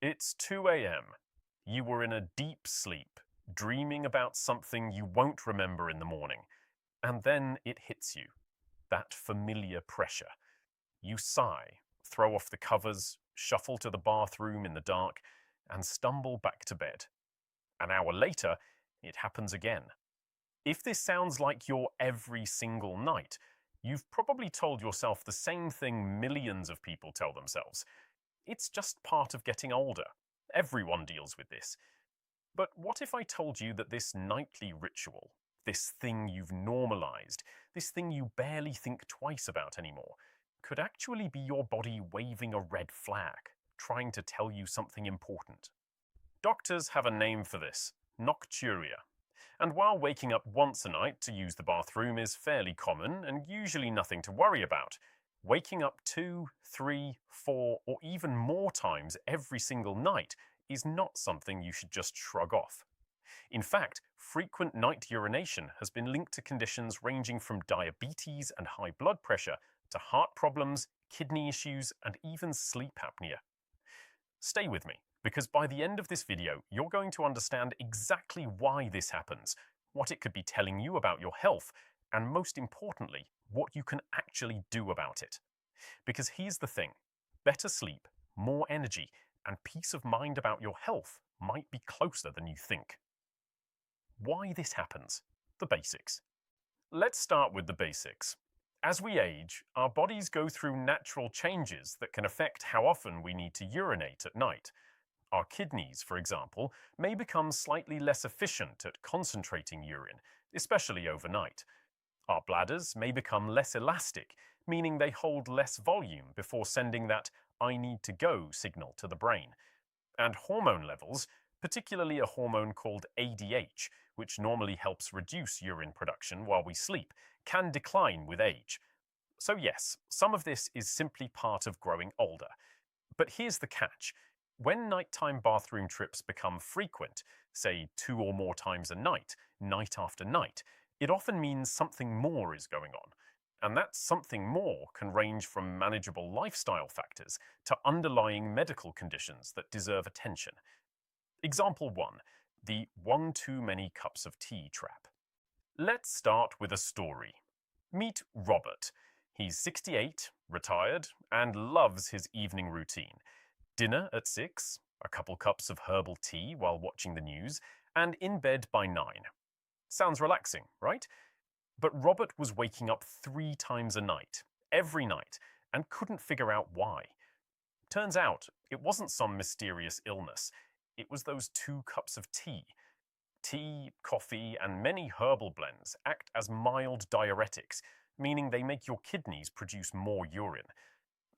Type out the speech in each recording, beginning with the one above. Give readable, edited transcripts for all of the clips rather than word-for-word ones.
It's 2 a.m. You were in a deep sleep, dreaming about something you won't remember in the morning. And then it hits you, that familiar pressure. You sigh, throw off the covers, shuffle to the bathroom in the dark, and stumble back to bed. An hour later, it happens again. If this sounds like your every single night, you've probably told yourself the same thing millions of people tell themselves. It's just part of getting older. Everyone deals with this. But what if I told you that this nightly ritual, this thing you've normalized, this thing you barely think twice about anymore, could actually be your body waving a red flag, trying to tell you something important? Doctors have a name for this: nocturia. And while waking up once a night to use the bathroom is fairly common and usually nothing to worry about, waking up 2, 3, 4, or even more times every single night is not something you should just shrug off. In fact, frequent night urination has been linked to conditions ranging from diabetes and high blood pressure to heart problems, kidney issues, and even sleep apnea. Stay with me, because by the end of this video, you're going to understand exactly why this happens, what it could be telling you about your health, and most importantly, what you can actually do about it. Because here's the thing: better sleep, more energy, and peace of mind about your health might be closer than you think. Why this happens? The basics. Let's start with the basics. As we age, our bodies go through natural changes that can affect how often we need to urinate at night. Our kidneys, for example, may become slightly less efficient at concentrating urine, especially overnight. Our bladders may become less elastic, meaning they hold less volume before sending that "I need to go" signal to the brain. And hormone levels, particularly a hormone called ADH, which normally helps reduce urine production while we sleep, can decline with age. So yes, some of this is simply part of growing older. But here's the catch: when nighttime bathroom trips become frequent, say 2 or more times a night, night after night, it often means something more is going on. And that something more can range from manageable lifestyle factors to underlying medical conditions that deserve attention. Example 1. The one too many cups of tea trap. Let's start with a story. Meet Robert. He's 68, retired, and loves his evening routine. Dinner at 6, a couple cups of herbal tea while watching the news, and in bed by 9. Sounds relaxing, right? But Robert was waking up 3 times a night, every night, and couldn't figure out why. Turns out, it wasn't some mysterious illness. It was those 2 cups of tea. Tea, coffee, and many herbal blends act as mild diuretics, meaning they make your kidneys produce more urine.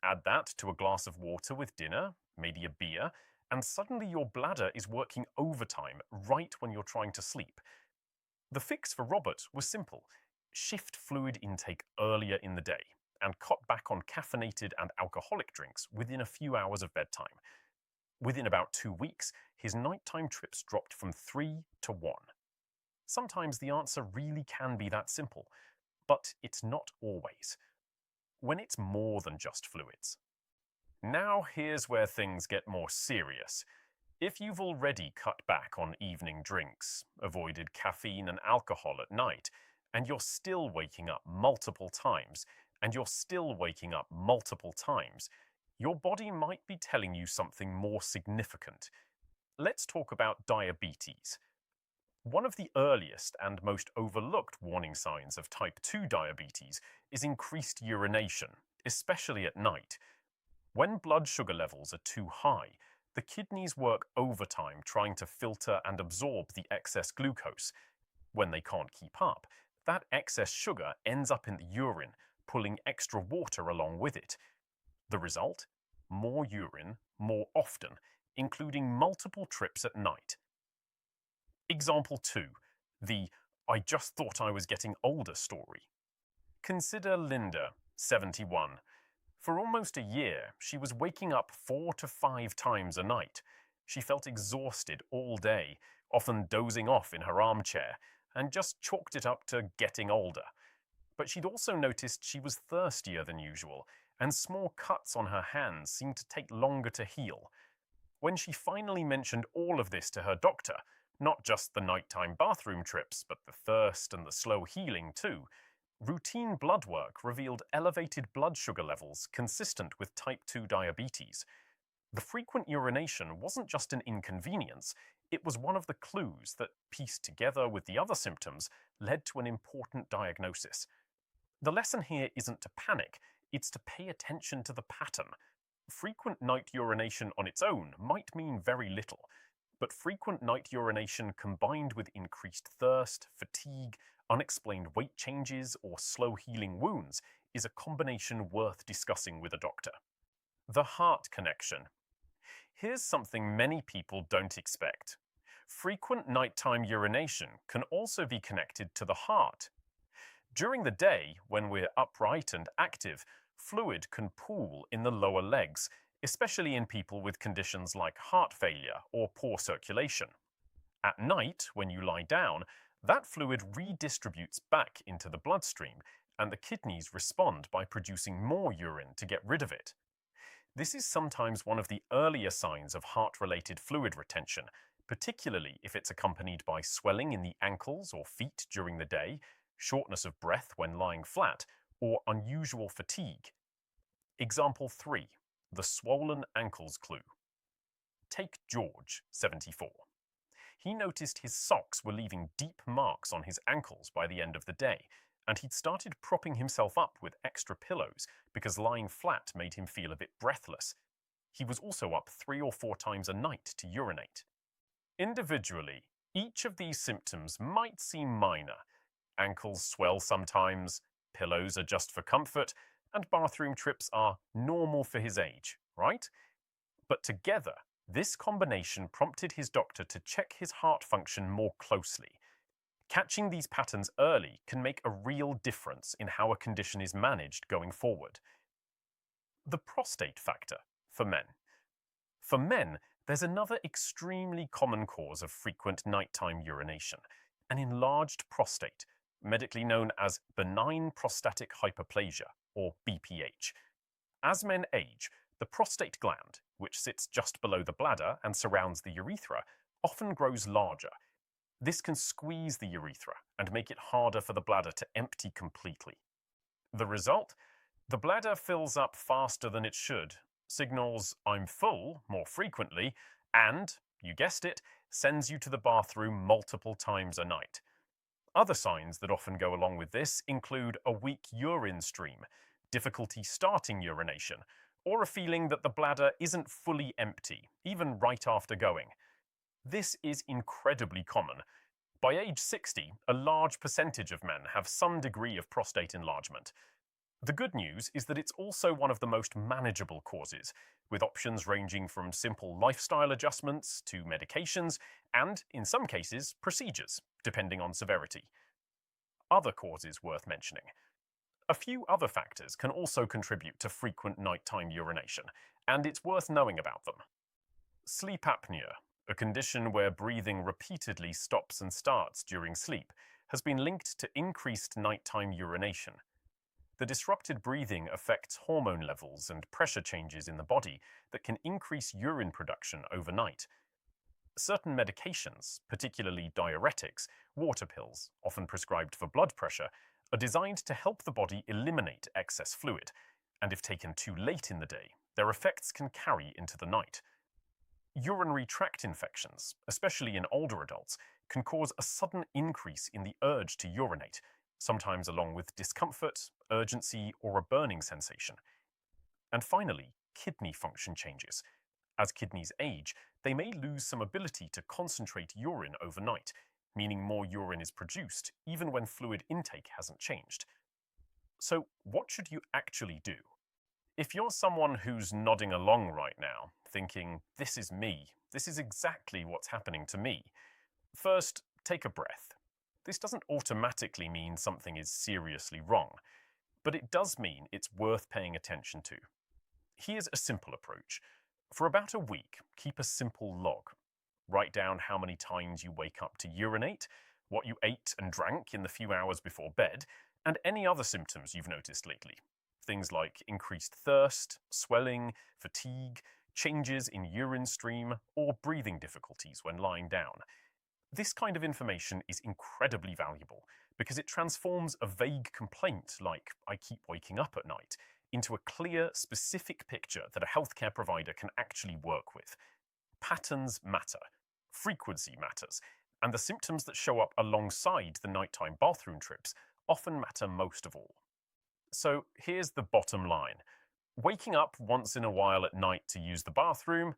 Add that to a glass of water with dinner, maybe a beer, and suddenly your bladder is working overtime right when you're trying to sleep. The fix for Robert was simple: shift fluid intake earlier in the day and cut back on caffeinated and alcoholic drinks within a few hours of bedtime. Within about 2 weeks, his nighttime trips dropped from 3 to 1. Sometimes the answer really can be that simple, but it's not always. When it's more than just fluids. Now here's where things get more serious. If you've already cut back on evening drinks, avoided caffeine and alcohol at night, and you're still waking up multiple times, your body might be telling you something more significant. Let's talk about diabetes. One of the earliest and most overlooked warning signs of type 2 diabetes is increased urination, especially at night. When blood sugar levels are too high, the kidneys work overtime trying to filter and absorb the excess glucose. When they can't keep up, that excess sugar ends up in the urine, pulling extra water along with it. The result? More urine, more often, including multiple trips at night. Example 2. The "I just thought I was getting older" story. Consider Linda, 71. For almost a year, she was waking up 4 to 5 times a night. She felt exhausted all day, often dozing off in her armchair, and just chalked it up to getting older. But she'd also noticed she was thirstier than usual, and small cuts on her hands seemed to take longer to heal. When she finally mentioned all of this to her doctor, not just the nighttime bathroom trips, but the thirst and the slow healing too, routine blood work revealed elevated blood sugar levels consistent with type 2 diabetes. The frequent urination wasn't just an inconvenience, it was one of the clues that, pieced together with the other symptoms, led to an important diagnosis. The lesson here isn't to panic, it's to pay attention to the pattern. Frequent night urination on its own might mean very little, but frequent night urination combined with increased thirst, fatigue, unexplained weight changes, or slow healing wounds is a combination worth discussing with a doctor. The heart connection. Here's something many people don't expect. Frequent nighttime urination can also be connected to the heart. During the day, when we're upright and active, fluid can pool in the lower legs, especially in people with conditions like heart failure or poor circulation. At night, when you lie down, that fluid redistributes back into the bloodstream, and the kidneys respond by producing more urine to get rid of it. This is sometimes one of the earlier signs of heart-related fluid retention, particularly if it's accompanied by swelling in the ankles or feet during the day, shortness of breath when lying flat, or unusual fatigue. Example 3. The swollen ankles clue. Take George, 74. He noticed his socks were leaving deep marks on his ankles by the end of the day, and he'd started propping himself up with extra pillows because lying flat made him feel a bit breathless. He was also up 3 or 4 times a night to urinate. Individually, each of these symptoms might seem minor. Ankles swell sometimes, pillows are just for comfort, and bathroom trips are normal for his age, right? But together, this combination prompted his doctor to check his heart function more closely. Catching these patterns early can make a real difference in how a condition is managed going forward. The prostate factor for men. For men, there's another extremely common cause of frequent nighttime urination, an enlarged prostate, medically known as benign prostatic hyperplasia, or BPH. As men age, the prostate gland, which sits just below the bladder and surrounds the urethra, often grows larger. This can squeeze the urethra and make it harder for the bladder to empty completely. The result? The bladder fills up faster than it should, signals "I'm full" more frequently, and, you guessed it, sends you to the bathroom multiple times a night. Other signs that often go along with this include a weak urine stream, difficulty starting urination, or a feeling that the bladder isn't fully empty, even right after going. This is incredibly common. By age 60, a large percentage of men have some degree of prostate enlargement. The good news is that it's also one of the most manageable causes, with options ranging from simple lifestyle adjustments to medications and, in some cases, procedures, depending on severity. Other causes worth mentioning. A few other factors can also contribute to frequent nighttime urination, and it's worth knowing about them. Sleep apnea, a condition where breathing repeatedly stops and starts during sleep, has been linked to increased nighttime urination. The disrupted breathing affects hormone levels and pressure changes in the body that can increase urine production overnight. Certain medications, particularly diuretics, water pills, often prescribed for blood pressure, are designed to help the body eliminate excess fluid, and if taken too late in the day, their effects can carry into the night. Urinary tract infections, especially in older adults, can cause a sudden increase in the urge to urinate, sometimes along with discomfort, urgency, or a burning sensation. And finally, kidney function changes. As kidneys age, they may lose some ability to concentrate urine overnight, meaning more urine is produced even when fluid intake hasn't changed. So, what should you actually do? If you're someone who's nodding along right now, thinking, "This is me, this is exactly what's happening to me," first, take a breath. This doesn't automatically mean something is seriously wrong, but it does mean it's worth paying attention to. Here's a simple approach. For about a week, keep a simple log. Write down how many times you wake up to urinate, what you ate and drank in the few hours before bed, and any other symptoms you've noticed lately. Things like increased thirst, swelling, fatigue, changes in urine stream, or breathing difficulties when lying down. This kind of information is incredibly valuable because it transforms a vague complaint like "I keep waking up at night" into a clear, specific picture that a healthcare provider can actually work with. Patterns matter, frequency matters, and the symptoms that show up alongside the nighttime bathroom trips often matter most of all. So here's the bottom line. Waking up once in a while at night to use the bathroom,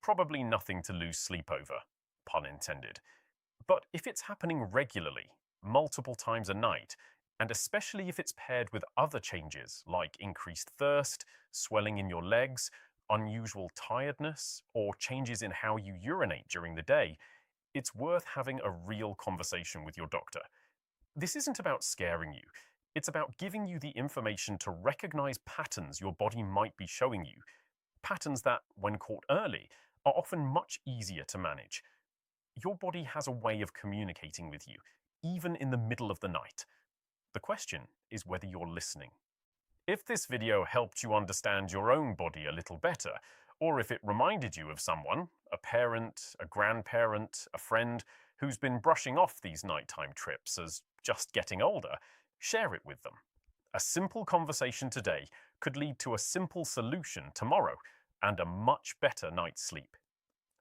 probably nothing to lose sleep over, pun intended. But if it's happening regularly, multiple times a night, and especially if it's paired with other changes like increased thirst, swelling in your legs, unusual tiredness, or changes in how you urinate during the day, it's worth having a real conversation with your doctor. This isn't about scaring you. It's about giving you the information to recognize patterns your body might be showing you. Patterns that, when caught early, are often much easier to manage. Your body has a way of communicating with you, even in the middle of the night. The question is whether you're listening. If this video helped you understand your own body a little better, or if it reminded you of someone, a parent, a grandparent, a friend, who's been brushing off these nighttime trips as just getting older, share it with them. A simple conversation today could lead to a simple solution tomorrow and a much better night's sleep.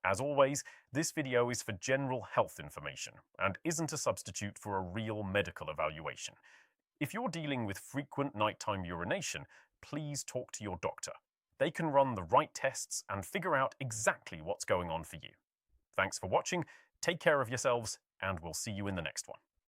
As always, this video is for general health information and isn't a substitute for a real medical evaluation. If you're dealing with frequent nighttime urination, please talk to your doctor. They can run the right tests and figure out exactly what's going on for you. Thanks for watching, take care of yourselves, and we'll see you in the next one.